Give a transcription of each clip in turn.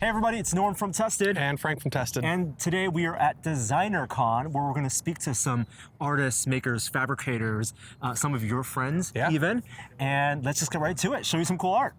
Hey everybody, it's Norm from Tested. And Frank from Tested. And today we are at Designer Con, where we're going to speak to some artists, makers, fabricators, some of your friends even. And let's just get right to it, show you some cool art.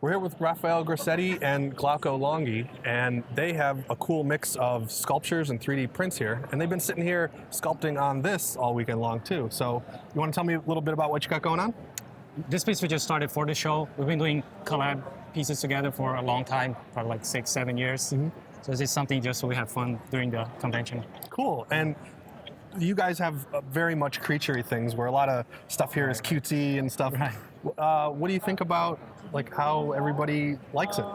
We're here with Rafael Grassetti and Glauco Longhi, and they have a cool mix of sculptures and 3D prints here. And they've been sitting here sculpting on this all weekend long too. So you want to tell me a little bit about what you got going on? This piece we just started for the show. We've been doing collab pieces together for a long time, probably like 6-7 years. So this is something just so we have fun during the convention. Cool. And you guys have very much creature-y things where a lot of stuff here is cutesy and stuff. What do you think about like how everybody likes it?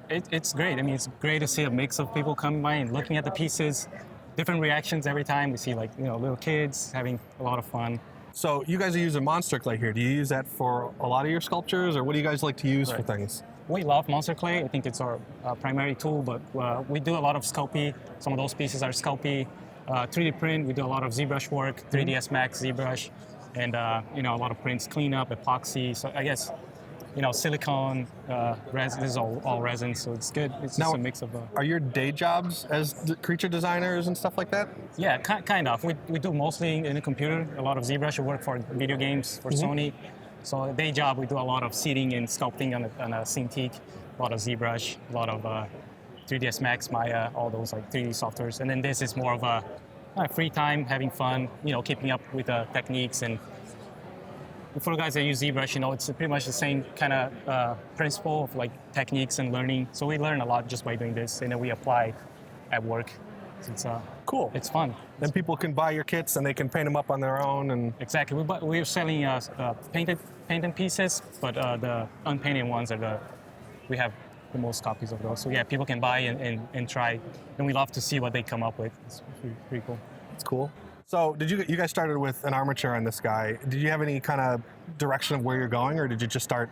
It's great. I mean, it's great to see a mix of people coming by and looking at the pieces, different reactions every time. We see like, little kids having a lot of fun. So you guys are using monster clay here. Do you use that for a lot of your sculptures, or what do you guys like to use for things? We love monster clay. I think it's our primary tool, but we do a lot of Sculpey. Some of those pieces are Sculpey. 3D print, we do a lot of ZBrush work, 3ds Max, ZBrush, and a lot of prints, cleanup, epoxy. So I guess, silicone, resin, this is all resin, so it's good. It's just a mix of... Are your day jobs as creature designers and stuff like that? Yeah, kind of. We do mostly in the computer, a lot of ZBrush work for video games, for Sony. So day job, we do a lot of seating and sculpting on a Cintiq, a lot of ZBrush, a lot of 3ds Max, Maya, all those like 3D softwares. And then this is more of a free time, having fun, keeping up with the techniques. And for the guys that use ZBrush, it's pretty much the same kind of principle of like techniques and learning. So we learn a lot just by doing this, and then we apply at work. So it's cool. It's fun. Then people can buy your kits and they can paint them up on their own. And exactly. We're selling painted pieces, but the unpainted ones are we have the most copies of those. So yeah, people can buy and try, and we love to see what they come up with. It's pretty cool. It's cool. So did you guys started with an armature on this guy? Did you have any kind of direction of where you're going, or did you just start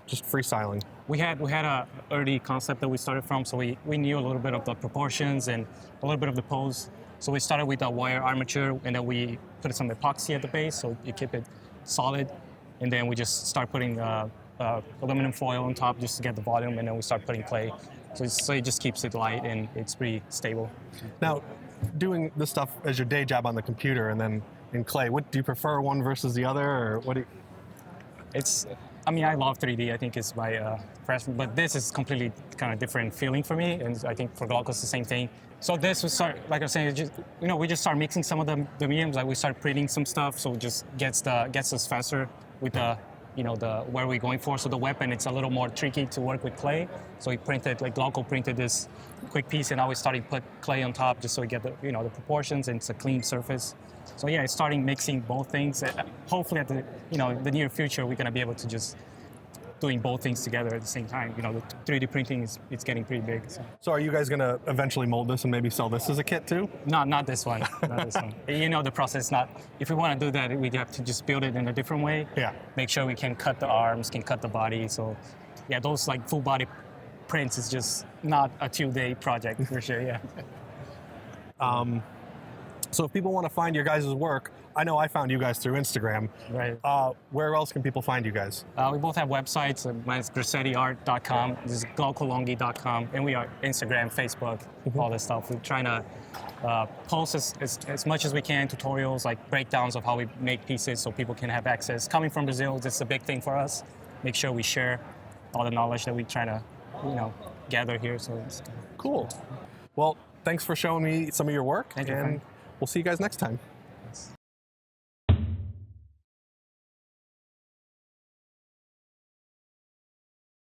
freestyling? We had a early concept that we started from, so we knew a little bit of the proportions and a little bit of the pose. So we started with a wire armature, and then we put some epoxy at the base so you keep it solid, and then we just start putting aluminum foil on top just to get the volume, and then we start putting clay. So it just keeps it light and it's pretty stable. Now, doing this stuff as your day job on the computer and then in clay, what do you prefer, one versus the other, or what do you... I love 3D. I think it's my preference, but this is completely kind of different feeling for me, and I think for Glauco it's the same thing. So this we start, like I was saying, we just start mixing some of the mediums. Like we start printing some stuff, so it just gets us faster with the where we're going for. So the weapon, it's a little more tricky to work with clay. So we printed, like Glauco printed this quick piece, and now we're starting to put clay on top just so we get the the proportions, and it's a clean surface. So yeah, it's starting mixing both things. Hopefully at the the near future, we're gonna be able to just doing both things together at the same time. The 3D printing it's getting pretty big. So are you guys gonna eventually mold this and maybe sell this as a kit too? No, not this one. Not this one. The process. If we want to do that, we'd have to just build it in a different way. Yeah. Make sure we can cut the arms, can cut the body. So yeah, those like full body prints is just not a 2-day project for sure. Yeah. So if people want to find your guys' work, I know I found you guys through Instagram. Right. Where else can people find you guys? We both have websites. Mine's grassettiart.com. This is glaucolonghi.com. And we are Instagram, Facebook, all this stuff. We're trying to post as much as we can, tutorials, like breakdowns of how we make pieces so people can have access. Coming from Brazil, this is a big thing for us. Make sure we share all the knowledge that we try to, gather here. So it's cool. Well, thanks for showing me some of your work. Thank you, and Frank. We'll see you guys next time.